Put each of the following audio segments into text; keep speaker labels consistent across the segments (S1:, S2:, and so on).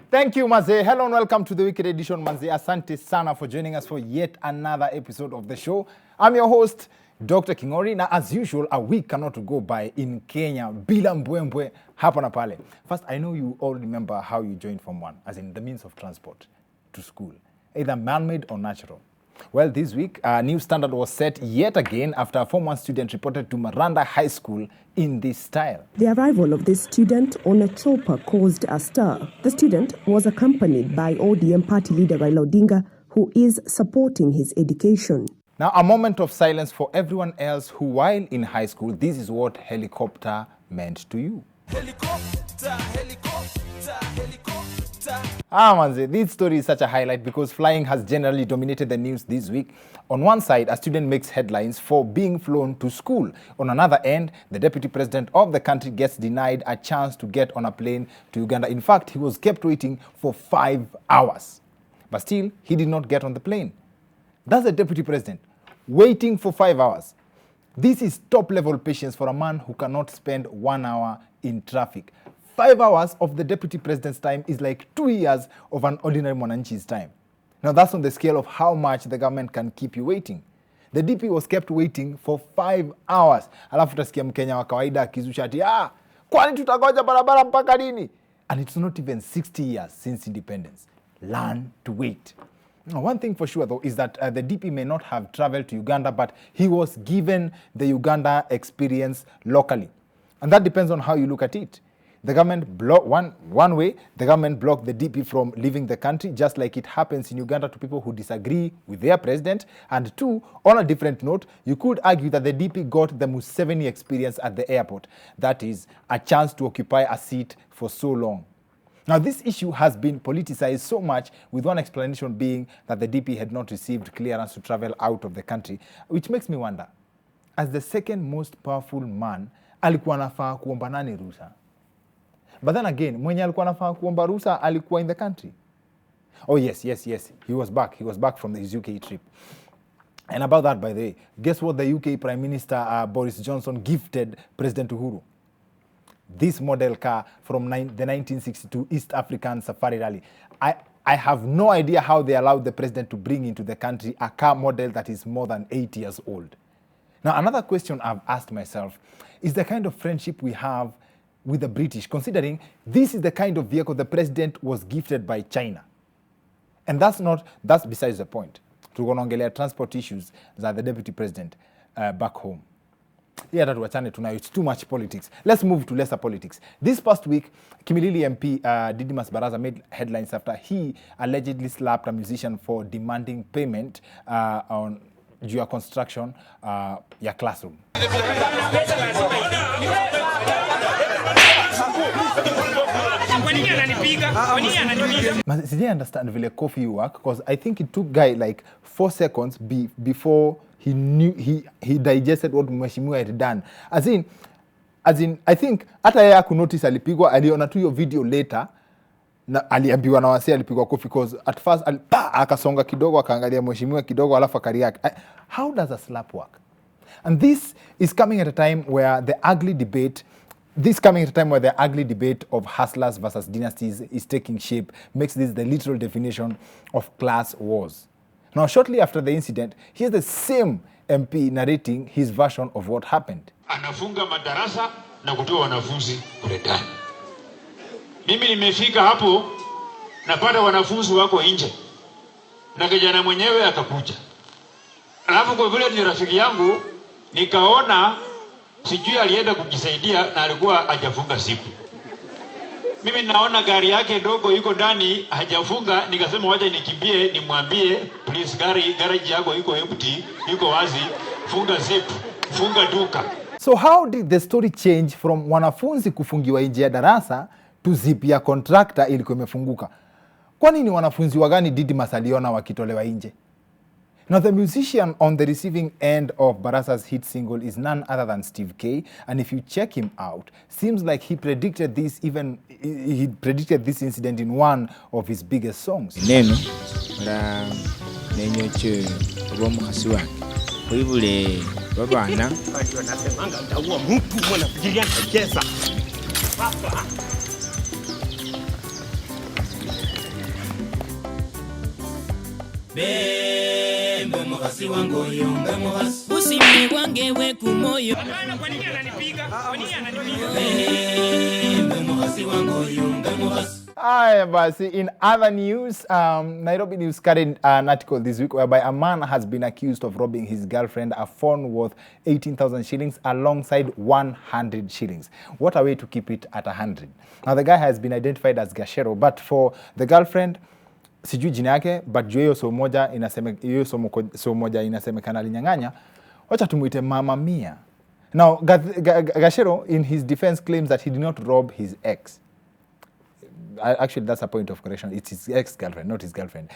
S1: Thank you, Manze. Hello and welcome to the Weekend Edition, Manze. Asante sana for joining us for yet another episode of the show. I'm your host, Dr. Kingori. Now, as usual, a week cannot go by in Kenya. Bila mbwembwe hapa na pale. First, I know you all remember how you joined Form 1, as in the means of transport to school, either man-made or natural. Well, this week, a new standard was set yet again after a Form 1 student reported to Maranda High School in this style.
S2: The arrival of this student on a chopper caused a stir. The student was accompanied by ODM party leader Raila Odinga, who is supporting his education.
S1: Now, a moment of silence for everyone else who, while in high school, this is what helicopter meant to you. Helicopter, helicopter, helicopter. Manze, this story is such a highlight because flying has generally dominated the news this week. On one side, a student makes headlines for being flown to school. On another end, the deputy president of the country gets denied a chance to get on a plane to Uganda. In fact, he was kept waiting for 5 hours. But still, he did not get on the plane. That's the deputy president, waiting for 5 hours. This is top-level patience for a man who cannot spend 1 hour in traffic. 5 hours of the deputy president's time is like 2 years of an ordinary mwananchi's time. Now, that's on the scale of how much the government can keep you waiting. The DP was kept waiting for 5 hours. Alafu utasikia Mkenya wa kawaida akizusha ati, kwani tutagoja barabara mpaka lini? And it's not even 60 years since independence. Learn to wait. Now, one thing for sure, though, is that the DP may not have traveled to Uganda, but he was given the Uganda experience locally. And that depends on how you look at it. The government one way, the government blocked the DP from leaving the country, just like it happens in Uganda to people who disagree with their president. And two, on a different note, you could argue that the DP got the Museveni experience at the airport. That is, a chance to occupy a seat for so long. Now, this issue has been politicized so much, with one explanation being that the DP had not received clearance to travel out of the country, which makes me wonder, as the second most powerful man, alikuwa anafaa kuomba nani ruhusa? But then again, mwenye alikuwa anafaa kuomba ruhusa alikuwa in the country. Oh yes, he was back from his UK trip. And about that, by the way, guess what the UK Prime Minister Boris Johnson gifted President Uhuru? This model car from the 1962 East African Safari Rally. I have no idea how they allowed the president to bring into the country a car model that is more than 8 years old. Now, another question I've asked myself is the kind of friendship we have with the British, considering this is the kind of vehicle the president was gifted by China. And that's besides the point. Tunaongelea transport issues that the deputy president back home. It's too much politics. Let's move to lesser politics. This past week, Kimilili MP Didmus Baraza made headlines after he allegedly slapped a musician for demanding payment on due construction ya classroom. I understand vile coffee work, because I think it took guy like 4 seconds before he knew he digested what mheshimiwa had done. As in I think hata yeye kunotice alipigwa, aliona tu hiyo video later na aliambiwa na wase alipigwa coffee, because at first akasonga kidogo akaangalia mheshimiwa kidogo alafu akariact. How does a slap work? And this is coming at a time where the ugly debate of hustlers versus dynasties is taking shape, makes this the literal definition of class wars. Now, shortly after the incident, here's the same MP narrating his version of what happened.
S3: Anafunga madarasa na kutoa wanafunzi kule ndani. Mimi nimefika hapo, napata wanafunzi wako nje. Na kijana mwenyewe akakuja. Alafu kwa vile ni rafiki yangu, nikaona sijui alienda kujisaidia na alikuwa hajafunga siku. Mimi naona gari yake ndogo iko ndani hajafunga, nikasema wacha nikimbie nimwambie please, garage yako iko empty, iko wazi, funga zip, funga duka.
S1: So how did the story change from wanafunzi kufungiwa nje ya darasa to zip ya contractor ilikuwa imefunguka? Kwa nini wanafunzi wagani Didmus aliona wakitolewa nje? Now, the musician on the receiving end of Barasa's hit single is none other than Steve K. And if you check him out, seems like he predicted this incident in one of his biggest songs.
S4: Neno la nenyoche obomu hasiwa. Kuibule babana.
S5: Ndio nasemanga utaua mtu mwanafikiria kacheza.
S6: Bembe muhasi wangu yumbe muhasi Usime wange weku moyo Kwa nini ananipiga? Kwa nini ananipiga? Bembe muhasi wangu yumbe muhasi
S1: Hi, Basi. In other news, Nairobi News carried an article this week whereby a man has been accused of robbing his girlfriend a phone worth 18,000 shillings alongside 100 shillings. What a way to keep it at 100. Now, the guy has been identified as Gashero, but for the girlfriend, sijui jina yake, but hiyo so moja inasemekana alinyang'anya, wacha tumuite Mama Mia. Now, Gashero, in his defense, claims that he did not rob his ex. Actually, that's a point of correction. It's his ex-girlfriend, not his girlfriend.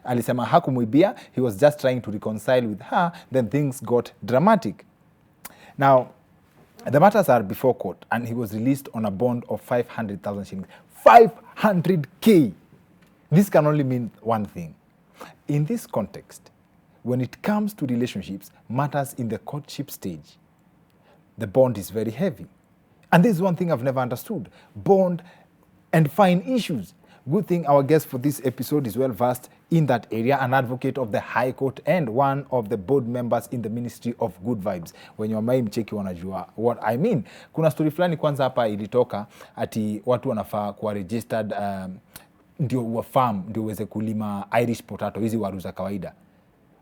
S1: Alisema hakumuibia, he was just trying to reconcile with her, then things got dramatic. Now, the matters are before court, and he was released on a bond of 500,000 shillings. 500K! This can only mean one thing. In this context, when it comes to relationships, matters in the courtship stage, the bond is very heavy. And this is one thing I've never understood. Bond and fine issues. Good thing our guest for this episode is well versed in that area, an advocate of the High Court and one of the board members in the Ministry of Good Vibes. When you're mai mcheki wanajua what I mean. Kuna story fulani kwanza hapa ilitoka ati watu wanafaa kuwa registered ndio wa farm ndio uweze kulima Irish potato, hizi waru za kawaida.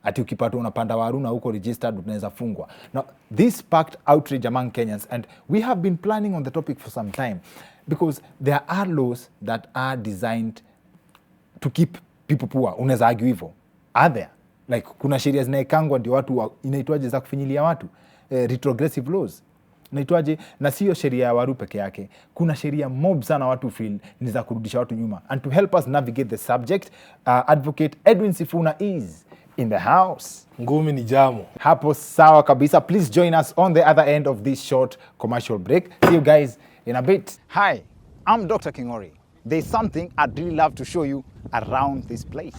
S1: Ati ukipata unapanda waru na huko registered unaweza fungwa. Now, this sparked outrage among Kenyans, and we have been planning on the topic for some time because there are laws that are designed to keep people poor. Unaweza argue hivyo. Are there? Like, kuna sheria zinaekangwa ndio watu inaitwaje za kufinyilia watu? Retrogressive laws. Inaitwaje? Na sio sheria ya waru peke yake. Kuna sheria mob sana watu feel ni za kurudisha watu nyuma. And to help us navigate the subject, advocate Edwin Sifuna is in the house.
S7: Ngumi ni jamu.
S1: Hapo sawa kabisa. Please join us on the other end of this short commercial break. See you guys in a bit. Hi, I'm Dr. Kingori. There's something I'd really love to show you around this place.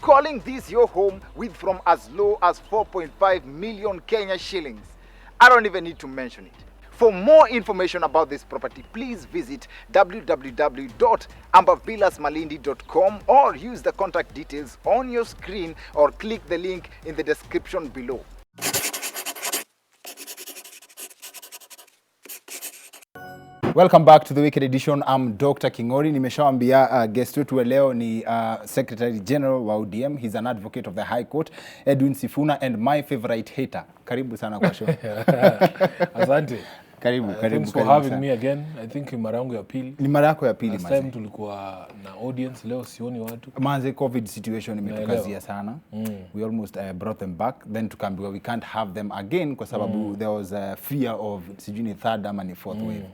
S1: Calling this your home with from as low as 4.5 million Kenya shillings. I don't even need to mention it. For more information about this property, please visit www.ambavillasmalindi.com or use the contact details on your screen or click the link in the description below. Welcome back to the Wicked Edition. I'm Dr. Kingori. Nimeshawambia guest wetu leo ni Secretary General wa ODM. He's an advocate of the High Court, Edwin Sifuna, and my favorite hater. Karibu sana kwa show.
S7: Asante.
S1: Karibu.
S7: Thanks for having me again. I think ni mara yangu ya pili.
S1: Ni mara yako ya pili.
S7: Last time tulikuwa na audience, leo sioni watu.
S1: Manze COVID situation imetukazia sana. We almost brought them back. Then tukaambiwa we can't have them again kwa sababu there was a fear of sijui ni third ama ni fourth wave.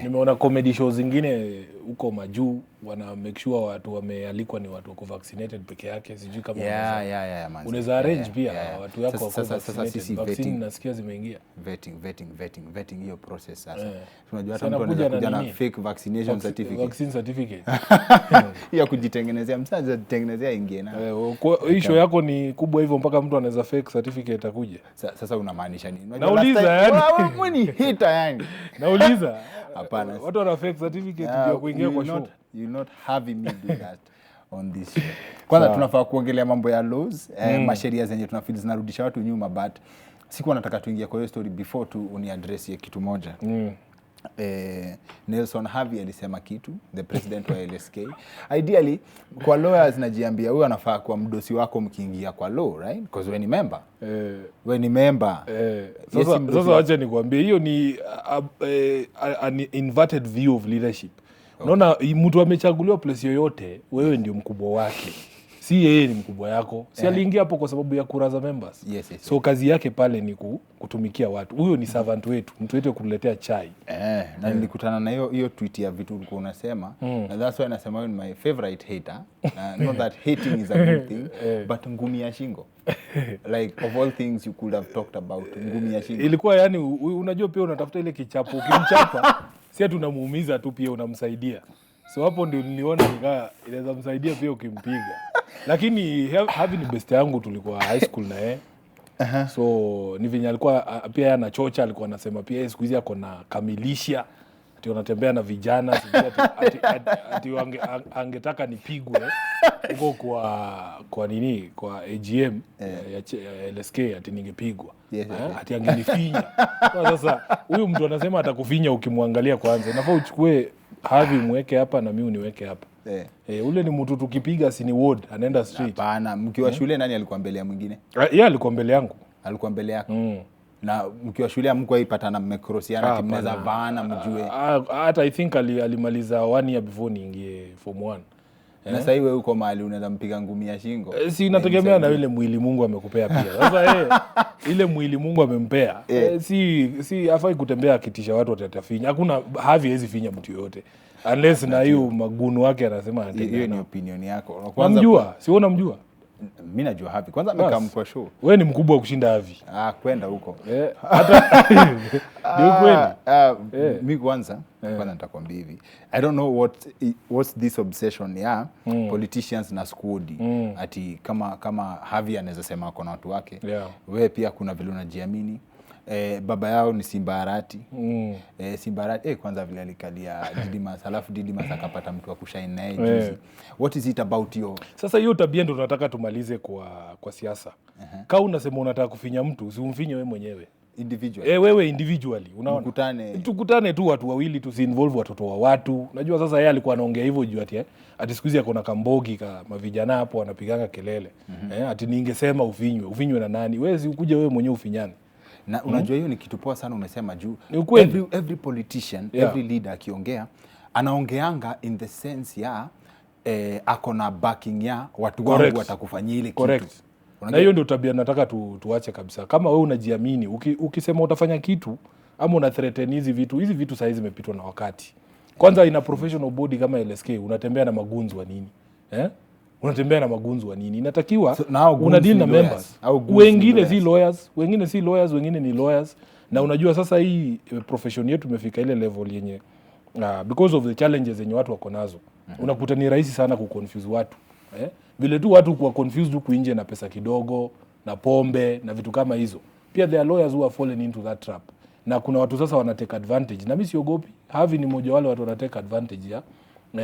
S7: Nimeona comedy shows zingine huko majuu wana make sure watu wamealikwa ni watu wako vaccinated peke yake, sijui kama unaweza arrange pia watu wako wako vaccinated. Vaccine nasikia zimeingia. Vetting hiyo process sasa. Unajua hata mtu anakuja na fake vaccination certificate. Vaccine certificate.
S1: Ya kujitengenezea, msaza kutengenezea ingie na.
S7: Issue yako ni kubwa hivyo mpaka mtu anaweza fake certificate akuje.
S1: Sasa unamaanisha nini?
S7: Nauliza yani.
S1: Wewe hita yani.
S7: Nauliza.
S1: Hapana.
S7: Watu wana fake certificate ndio kuingia kwa show.
S1: You not having me do that on this show. Kwanza tunafaa kuongelea mambo ya laws, masheria zenye tunafeel zinarudisha watu nyuma, but sikuwa nataka tuingie kwa hiyo story before tu uniaddress ya kitu moja. Nelson Havi alisema kitu, the president wa LSK. Ideally, kwa lawyers najiambia huyu anafaa kuwa mdosi wako mkiingia kwa law, right? Because wewe ni member. Wewe ni member.
S7: Sasa acha nikwambie hiyo ni an inverted view of leadership. Unaona mtu amechaguliwa place yoyote, wewe ndio mkubwa wake. si yeye ni mkubwa yako. Si aliingia hapo kwa sababu ya kura za members.
S1: Yes.
S7: So kazi yake pale ni kutumikia watu. Huyo ni servant wetu. Mtu wetu kuletea chai.
S1: Na nilikutana na hiyo tweet ya vitu ulikuwa unasema. And that's why nasema you my favorite hater. Not that hating is a good thing, but ngumi ya shingo. Like of all things you could have talked about, ngumi ya shingo.
S7: Ilikuwa yani unajua pia unatafuta ile kichapo. Ukimchapa si tunamuumiza tu, pia unamsaidia. So hapo ndio niliona nikaa inaweza msaidia pia ukimpiga. Lakini Havi ni best yangu, tulikuwa high school na yeye. So ni venye alikuwa pia yana chocha, alikuwa anasema pia siku hizi ako na kamilisha. Ati wanatembea na vijana, ati angetaka nipigwe huko kwa nini kwa AGM ya LSK, ati ningepigwa. Ati angenifinya. Sasa huyu mtu anasema atakufinya ukimwangalia kwanza. Inafaa uchukue Havi mweke hapa na mimi niweke hapa. Ule ni mtu tukipiga si ni ward anaenda street.
S1: Hapana, mkiwa shule nani alikuwa mbele ya mwingine?
S7: Yeye alikuwa mbele yangu.
S1: Alikuwa mbele yako. Na mkiwa shule amkuwa ipatana mmecrossiana kimneza vaana mjue.
S7: Hata I think alimaliza 1 year before niingie form 1.
S1: Na sasa wewe uko mahali unaweza mpiga ngumi ya shingo.
S7: Si inategemea na ile mwili Mungu amekupea pia. Sasa ile mwili Mungu amempea. Si afai kutembea akitisha watu watatafinya. Hakuna Havi hezi finya mtu yote. Unless na hiyo magunu wake anasema anatembea.
S1: Hiyo ni opinion yako.
S7: Kwanza unamjua? Si wewe unamjua?
S1: Mimi najua Havi. Kwanza amekam kwa show.
S7: Wewe ni mkubwa kushinda Havi.
S1: Kwenda huko.
S7: Hata ndio kweli.
S1: Mimi kwanza nitakwambia hivi. I don't know what's this obsession ya politicians na squad. Ati kama Havi anaweza sema kwa watu wake. Wewe pia kuna vile unajiamini. Baba yao ni Simbarati. Simbarati kwanza vile alikalia Didimas, alafu Didimas akapata mtu wa kushine naye juzi. What is it about you? Sasa hiyo tabia ndio tunataka tumalize kwa siasa. Kama unasema unataka kufinya mtu, usimfinye wewe mwenyewe. Individually. Wewe individually, unaona? Tukutane tu watu wawili, tusi-involve watoto wa watu. Unajua sasa yeye alikuwa anaongea hivyo juu ati siku hizi akona kambogi kama vijana hapo wanapiganga kelele. Ati ningesema ufinywe na nani? Wewe si ukuje wewe mwenyewe ufinyane. Na unajua hiyo ni kitu poa sana umesema juu. Every politician, every leader akiongea, anaongeanga in the sense ya akona backing ya watu wangu watakufanyia ile kitu. Na hiyo ndio tabia nataka tuache kabisa. Kama wewe unajiamini, ukisema utafanya kitu ama una threaten hizi vitu sasa hizi zimepitwa na wakati. Kwanza ina professional body kama LSK unatembea na magunzi wa nini? Unatembea na magunzi wa nini? Inatakiwa una deal na members. Wengine si lawyers, wengine ni lawyers. Na unajua sasa hii profession yetu imefika ile level yenye because of the challenges zenye watu wako nazo. Unakuta ni rahisi sana kuconfuse watu. Vile tu watu kuwa confused huku nje na pesa kidogo, na pombe, na vitu kama hizo. Pia there are lawyers who have fallen into that trap. Na kuna watu sasa wana take advantage. Na mimi siogopi. Havi ni mmoja wale watu wana take advantage ya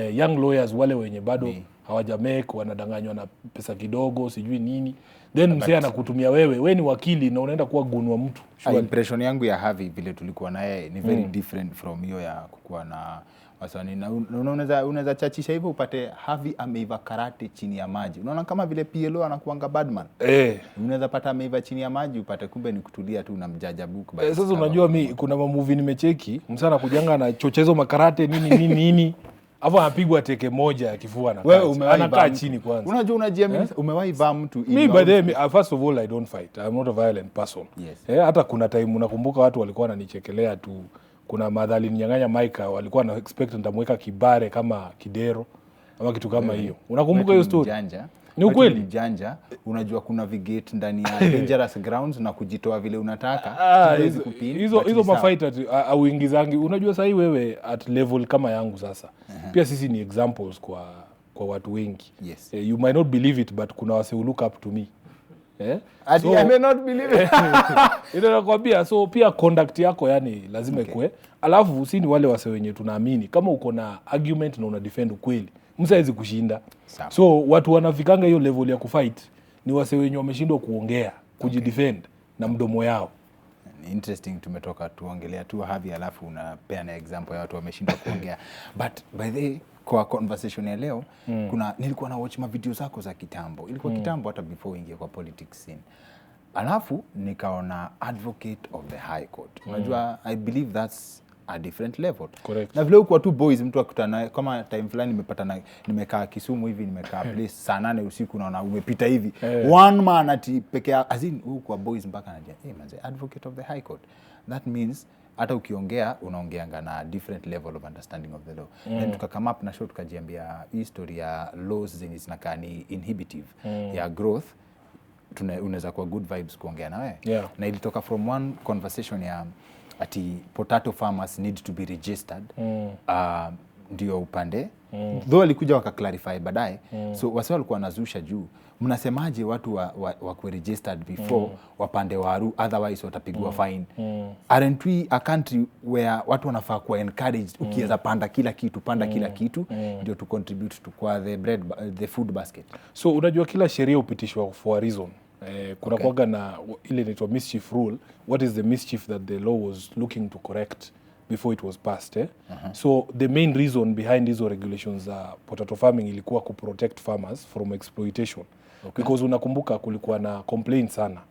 S1: young lawyers wale wenye bado hawajamake, wanadanganywa na pesa kidogo, sijui nini. Then msee anakutumia wewe ni wakili na unaenda kuwa gunwa mtu. Impression yangu ya Havi vile tulikuwa na yeye ni very different from hiyo ya kukuwa na wasanii. Na unaweza chachisha hivyo upate Havi ameiva karate chini ya maji. Unaona kama vile PLO anakuanga badman. Unaweza pata ameiva chini ya maji upate kumbe ni kutulia tu na mjajabuku. Sasa unajua mimi kuna movie nimecheki, msana kujanga na chochezo makarate nini. Hapo anapigwa teke moja ya kifua na wewe anakaa chini kwanza. Unajua unajiamini umewahi vaa mtu mimi by the way, first of all I don't fight. I'm not a violent person. Hata kuna time unakumbuka watu walikuwa wananichekelea tu. Kuna madhali ninyang'anya Mike walikuwa na expect nitamweka kibare kama kidero ama kitu kama hiyo. Unakumbuka hiyo story? Ni ukweli mjanja, unajua kuna vigate ndani ya dangerous grounds na kujitoa vile unataka. Hizo mafighter au ingizangi. Unajua sasa wewe at level kama yangu sasa. Pia sisi ni examples kwa watu wengi. You might not believe it but kuna wase look up to me. I may not believe it. Inakwambia so pia conduct yako yani lazima ikue. Alafu si ni wale wase wenye tunaamini kama uko na argument na una defend ukweli. Msaizi kushinda. So watu wanafikanga hiyo level ya kufight ni wase wenye wameshindwa kuongea, kujidefend na mdomo yao. Interesting, tumetoka tuongelea tu Havi alafu unapea na example ya watu wameshindwa kuongea. But by the way, kwa conversation ya leo nilikuwa na watch ma video zako za kitambo. Ilikuwa kitambo hata before ingia kwa politics scene. Alafu nikaona advocate of the high court. Unajua I believe that's a different level.
S7: Correct.
S1: Na vile huko tu boys mtu akutana kama time fulani nimekaa Kisumu hivi nimekaa place saa 8 usiku naona umepita hivi. One man ati peke azin huko boys mpaka anaje manze advocate of the high court. That means hata ukiongea unaongeanga na different level of understanding of the law. Then tukakama up na show tukajiambia history ya laws zenye zinakaa ni inhibitive ya growth. Unaweza kuwa good vibes kuongea na wewe. Na ilitoka from one conversation ya ati potato farmers need to be registered. Ndio upande. Though alikuja wakaclarify baadaye. So wase walikuwa wanazusha juu. Mnasemaje watu wa registered before wapande waru, otherwise watapigwa fine. Aren't we a country where watu wanafaa kuwa encouraged ukiweza panda kila kitu ndio to contribute to kwa the food basket.
S7: So unajua kila sheria upitishwa for a reason. Kuna kuwaga na ile inaitwa mischief rule. What is the mischief that the law was looking to correct before it was passed? So the main reason behind these regulations potato farming ilikuwa ku protect farmers from exploitation. Because unakumbuka kulikuwa na complaints sana.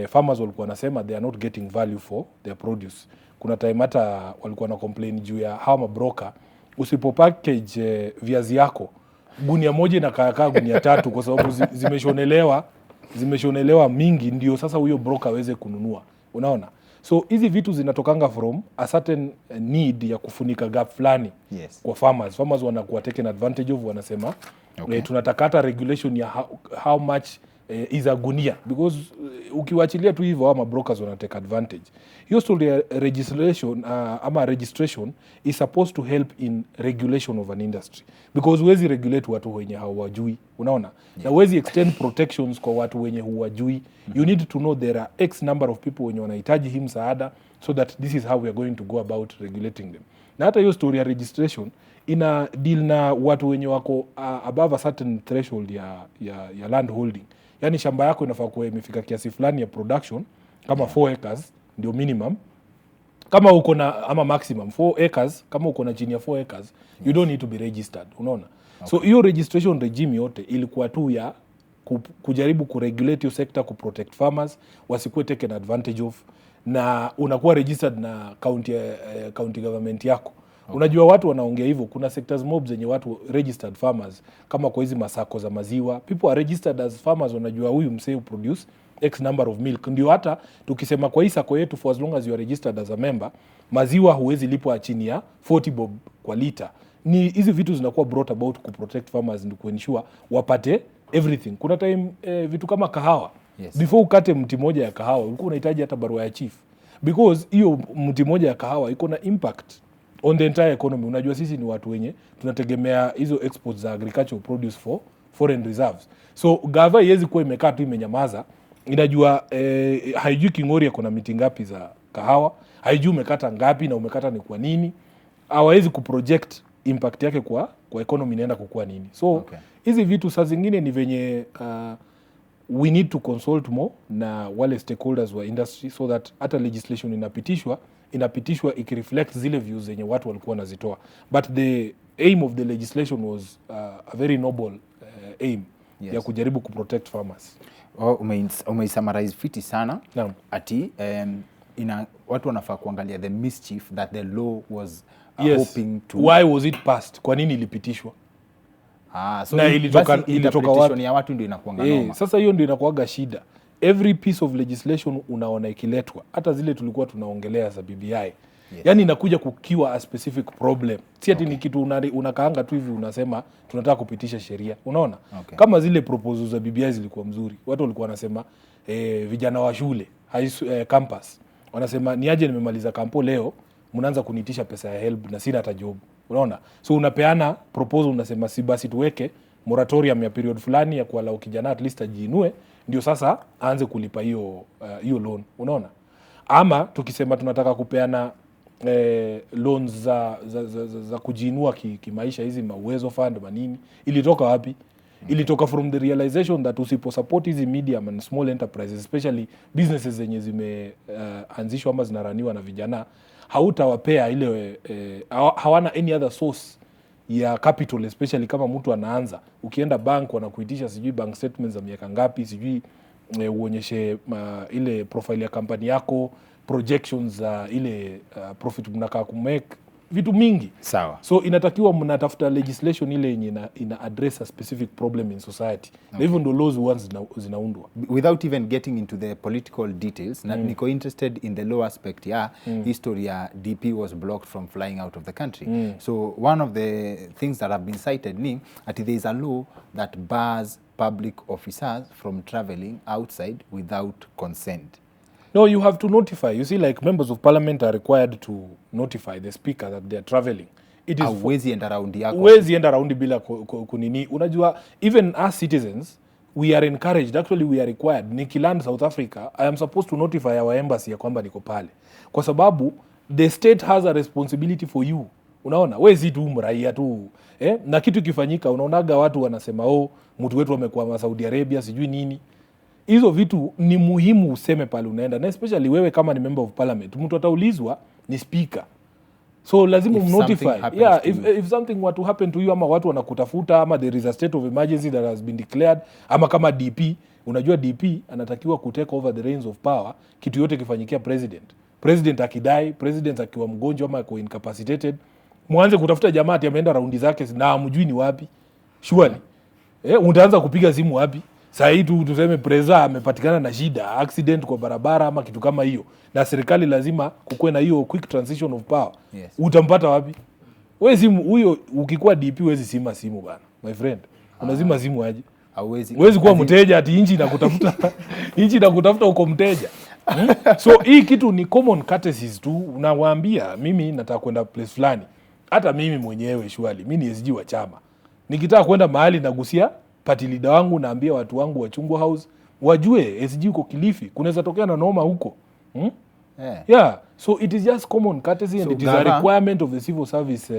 S7: Farmers walikuwa wanasema they are not getting value for their produce. Kuna time hata walikuwa na complain juu ya how mabroker usipopackage viazi yako gunia moja inakaa gunia 3 kwa sababu zimeshonelewa mingi ndio sasa huyo broker aweze kununua. Unaona? So hizi vitu zinatokanga from a certain need ya kufunika gap fulani kwa farmers. Farmers wanakuwa taken advantage of, wanasema tunatakata regulation ya how much is a gunia, because ukiwachilia tu hivyo ama brokers wana take advantage. Hiyo story registration ama registration is supposed to help in regulation of an industry, because huwezi regulate watu wenye hawajui, unaona? Na huwezi extend protections kwa watu wenye huwajui. You need to know there are X number of people wenye wanahitaji hii msaada, so that this is how we are going to go about regulating them. Na hata hiyo story ya registration ina deal na watu wenye wako above a certain threshold ya land holding. Yani shamba yako inafaa kuwa imefika kiasi fulani ya production kama 4 acres ndio minimum. Kama uko na ama maximum 4 acres, kama uko na chini ya 4 acres, you don't need to be registered, unaona? So hiyo registration regime yote ilikuwa tu ya kujaribu kuregulate hiyo sector, kuprotect farmers wasikuwe taken advantage of, na unakuwa registered na county government yako. Unajua watu wanaongea hivyo, kuna sectors mob zenye watu registered farmers, kama kwa hizi masako za maziwa, people are registered as farmers, wanajua huyu msee produce X number of milk. Ndio hata tukisema kwa hii sako yetu, for as long as you are registered as a member, maziwa huwezi lipwa chini ya 40 bob kwa liter. Ni hizi vitu zinakuwa brought about to protect farmers and to ensure wapate everything. Kuna time vitu kama kahawa. Before ukate mti moja ya kahawa, ulikuwa unahitaji hata barua ya chief, because hiyo mti moja ya kahawa iko na impact on the entire economy. Unajua sisi ni watu wenye tunategemea hizo exports za agricultural produce for foreign reserves. So gava iwezi kuwa imekaa tu imenyamaza, inajua haijui King'ori kuna miti ngapi za kahawa, haijui umekata ngapi na umekata ni kwa nini. Hawezi kuproject impact yake kwa economy inaenda kukua nini. So hizi vitu saa zingine ni venye we need to consult more na wale stakeholders wa industry, so that hata legislation inapitishwa ikireflect zile views zenye watu walikuwa wanazitoa. But the aim of the legislation was a very noble aim ya kujaribu kuprotect farmers.
S1: Umeisummarize fiti sana. Ati watu wanafaa kuangalia the mischief that the law was hoping to.
S7: Why was it passed? Kwa nini ilipitishwa?
S1: So na ilitoka wapi? Ya watu ndio inakuanga noma.
S7: Sasa hiyo ndio inakuaga shida. Every piece of legislation unaona ikiletwa, hata zile tulikuwa tunaongelea za BBI. Yani inakuja kukiwa a specific problem. Si ati ni kitu unakaanga tu hivi unasema tunataka kupitisha sheria. Unaona? Kama zile proposals za BBI zilikuwa mzuri. Watu walikuwa wanasema vijana wa shule, campus. Wanasema ni aje nimemaliza kampo leo, mnaanza kunitisha pesa ya help na sina hata job. Unaona? So unapeana proposal, unasema si basi tuweke moratorium ya period fulani ya kualau kijana at least ajiinue, ndio sasa aanze kulipa hiyo loan. Unaona? Ama tukisema tunataka kupeana loans za kujiinua kimaisha, hizi Uwezo Fund manini, ilitoka wapi? Ilitoka from the realization that usipo support hizi medium and small enterprises, especially businesses zenye zimeanzishwa ama zinaraniwa na vijana, hautawapea ile hawana any other source ya capital, especially kama mtu anaanza. Ukienda bank wanakuitisha sijui bank statements za miaka ngapi, sijui uonyeshe ile profile ya company yako, projections ile profit mnakaa kumake vitu mingi.
S1: Sawa.
S7: So inatakiwa mnatafuta legislation ile yenye ina address a specific problem in society. Okay. Na hivyo ndo laws once zinaundwa.
S1: Without even getting into the political details, niko interested in the law aspect ya history ya DP was blocked from flying out of the country. So one of the things that have been cited ni that there is a law that bars public officers from traveling outside without consent.
S7: No, you have to notify. You see, like members of parliament are required to notify the speaker that they are traveling. It is
S1: Hauwezi enda raundi yako.
S7: Hauwezi enda raundi bila kunini. Unajua, even as citizens, we are encouraged, actually we are required. Nikiland South Africa, I am supposed to notify our embassy ya kwamba niko pale. Kwa sababu, the state has a responsibility for you. Unaona, wezi tu mraia tu. Na kitu kifanyika, unaonaga watu wanasema, mtu wetu amekuwa Saudi Arabia, sijui nini. Hizo vitu ni muhimu useme pale unaenda. Na especially wewe kama ni member of parliament, mtu ataulizwa ni speaker. So lazima notify. Yeah, if something were to happen to you, ama watu wanakutafuta, ama there is a state of emergency that has been declared, ama kama DP, unajua DP anatakiwa kutake over the reins of power, kitu yote kifanyikia president. President akidai, president akiwa mgonjwa ama ako incapacitated, mwanze kutafuta jamaa ati ameenda raundi zake na hamjui ni wapi. Surely. Utaanza kupiga simu wapi? Saa hii tuseme preza amepatikana na shida, accident kwa barabara ama kitu kama hiyo. Na serikali lazima kukuwe na hiyo quick transition of power.
S1: Yes.
S7: Utampata wapi? Wewe simu huyo ukikuwa DP huwezi simu bana. My friend. Unazima simu aje? Huwezi kuwa mteja ati inchi na kutafuta inchi na kutafuta uko mteja. So hii kitu ni common courtesies tu. Unawaambia mimi nataka kwenda place fulani. Hata mimi mwenyewe shwali, mimi ni SG wa chama. Nikitaka kwenda mahali nagusia party leader wangu, naambia watu wangu wa Chungwa House wajue SG uko Kilifi, kunaweza tokea na noma huko. Yeah, so it is just common courtesy, and it is a requirement of the civil service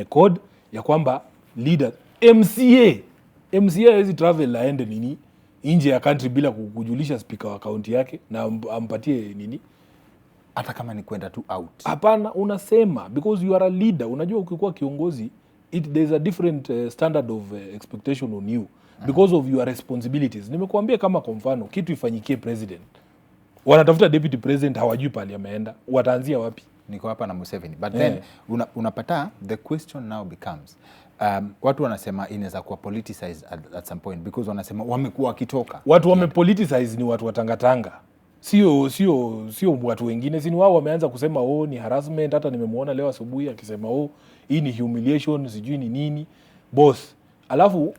S7: code ya kwamba leader MCA hawezi travel aende nini nje ya country bila kujulisha speaker wa county yake na ampatie nini,
S1: hata kama ni kwenda tu out.
S7: Hapana, unasema because you are a leader. Unajua ukikuwa kiongozi, there's a different standard of expectation on you because of your responsibilities. Nimekuambia kama kwa mfano kitu ifanyikie president, wanatafuta deputy president, hawajui pale ameenda, wataanzia wapi?
S1: Niko hapa na Museveni. But then unapata the question now becomes watu wanasema inaweza kuwa politicized at some point because wanasema wamekuwa wakitoka.
S7: Watu wamepoliticize ni watu watangatanga. Sio watu wengine, si ni wao wameanza kusema ni harassment. Hata nimemuona leo asubuhi akisema hii ni humiliation, sijui ni nini boss. Alafu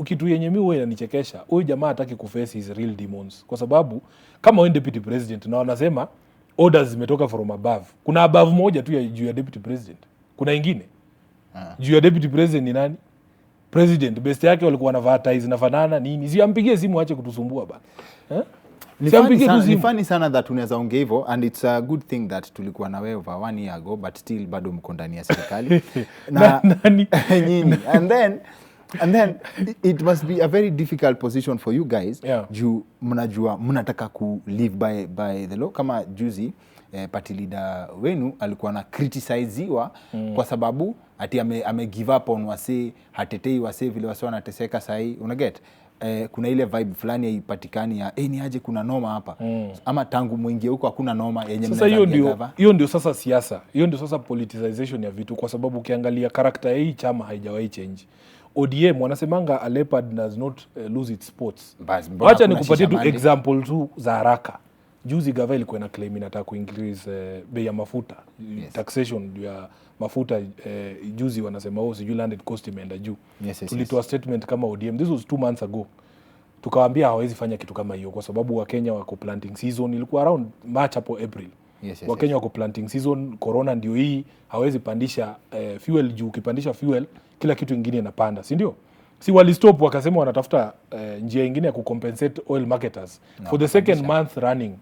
S7: kitu yenye mimi inanichekesha, huyu jamaa hataki kuface his real demons, kwa sababu kama wewe deputy president na wanasema orders zimetoka from above, kuna above moja tu ya juu ya deputy president, kuna ingine juu ya deputy president ni nani? President best yake walikuwa wanavaa ties zinafanana nini? Siampigie simu aache kutusumbua bana.
S1: Ni funny sana that unaweza ongea hivyo, and it's a good thing that tulikuwa na wewe over 1 year ago, but still bado mko ndani ya serikali na nyinyi, and then it must be a very difficult position for you guys. Juu mnajua mnataka ku live by the law. Kama juzi party leader wenu alikuwa na criticizewa kwa sababu ati ame give up on wase, hatetei wase vile wase wanateseka sahi, unaget. Kuna ile vibe fulani haipatikani ya ni aje kuna noma hapa, ama tangu mwingie huko hakuna noma yenye
S7: sasa. Hiyo ndio sasa siasa, hiyo ndio sasa politicization ya vitu, kwa sababu ukiangalia character hii chama haijawahi change. ODM wanasemanga a leopard does not lose its spots. Acha nikupatie tu example tu za haraka. Juzi gava ilikuwa na claim inataka kuincrease bei ya mafuta, taxation ya mafuta. Juzi wanasema sijui landed cost imeenda juu. Tulitoa statement kama ODM, this was 2 months ago. Tukawaambia hawezi fanya kitu kama hiyo kwa sababu Wakenya wako planting season, ilikuwa around March hapo April. Wakenya wako planting season, corona ndio hii, hawezi pandisha fuel juu. Ukipandisha fuel kila kitu kingine inapanda, si ndio? Si wali stop wakasema wanatafuta njia nyingine ya kucompensate oil marketers for the second month running.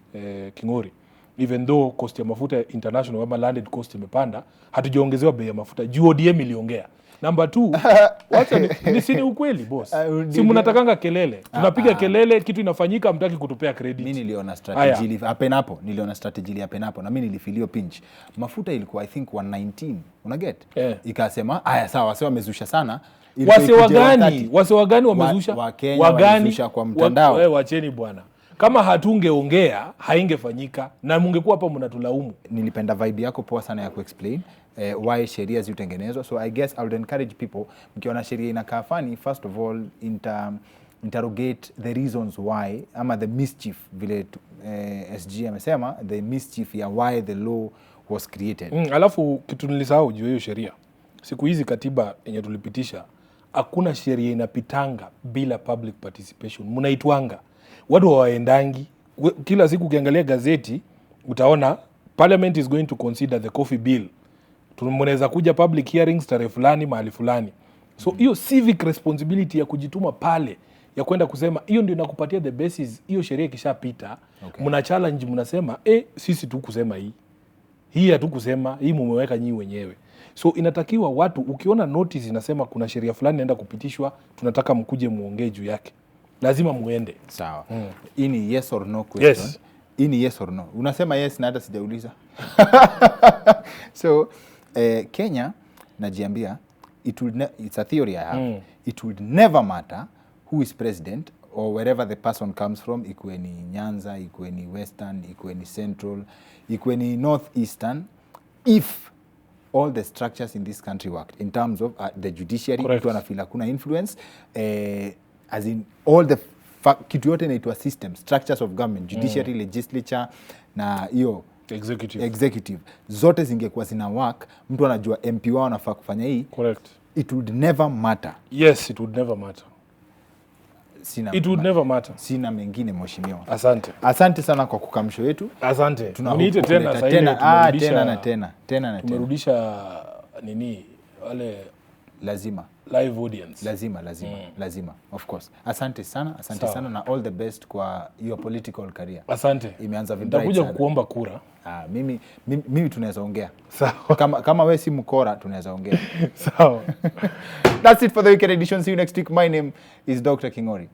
S7: Kingori, even though cost ya mafuta international ama landed cost imepanda, hatujaongezewa bei ya mafuta juu ODM iliongea. Number 2, wacha ni ukweli boss. Si mnatakanga kelele, tunapiga kelele, kitu inafanyika, mtaki kutupea credit.
S1: Mimi niliona strategy happen hapo, na mimi nilifilio pinch. Mafuta ilikuwa I think 119, unaget? Ikasema sawa, wase wamezusha sana.
S7: Wase wagani wamezusha?
S1: Wakenya wamezusha kwa mtandao.
S7: Wacheni bwana. Kama hatungeongea haingefanyika na mungekuwa hapa mnatulaumu.
S1: Nilipenda vibe yako poa sana ya kuexplain why sheria zitengenezwa. So I guess I would encourage people, mkiona sheria inakaa funny, first of all interrogate the reasons why, ama the mischief, vile SG amesema, the mischief ya why the law was created.
S7: Alafu kitu nilisahau juu hiyo sheria. Siku hizi katiba yenye tulipitisha, hakuna sheria inapitanga bila public participation. Mnaitwanga. Watu hawaendangi. Kila siku ukiangalia gazeti utaona parliament is going to consider the coffee bill. Tunaweza kuja public hearings tarehe fulani mahali fulani. So hiyo civic responsibility ya kujituma pale, ya kwenda kusema hiyo ndio inakupatia the basis. Hiyo sheria ikishapita, mna challenge, mnasema sisi tu kusema hii hatu kusema hii mumeweka nyinyi wenyewe. So inatakiwa watu, ukiona notice inasema kuna sheria fulani inaenda kupitishwa, tunataka mkuje muongee juu yake, lazima muende.
S1: Sawa. Hii ni yes or no question.
S7: Yes.
S1: Hii ni yes or no. Unasema yes na hata sijauliza. So Kenya najiambia it's a theory I have. It would never matter who is president or wherever the person comes from, ikuwe ni Nyanza, ikuwe ni Western, ikuwe ni Central, ikuwe ni Northeastern, if all the structures in this country worked in terms of the judiciary, mtu anafeel hakuna influence, as in all the kitu yote inaitwa system, structures of government, judiciary, legislature na hiyo executive zote zingekuwa zina work, mtu anajua MP wao anafaa kufanya hii.
S7: Correct.
S1: It would never matter.
S7: Yes, it would never matter. It would never matter.
S1: Sina mengine mheshimiwa.
S7: Asante.
S1: Asante sana kwa kukamsho yetu.
S7: Asante.
S1: Niite tena sasa tena.
S7: Tumerudisha nini wale
S1: lazima
S7: live audience.
S1: Lazima. Of course. Asante sana na all the best kwa your political career.
S7: Asante.
S1: Imeanza vibaya.
S7: Nitakuja kuomba kura.
S1: Mimi tunaweza ongea.
S7: Sawa.
S1: Kama wewe si mkora tunaweza ongea.
S7: Sawa.
S1: That's it for the weekend edition. See you next week. My name is Dr. Kingori.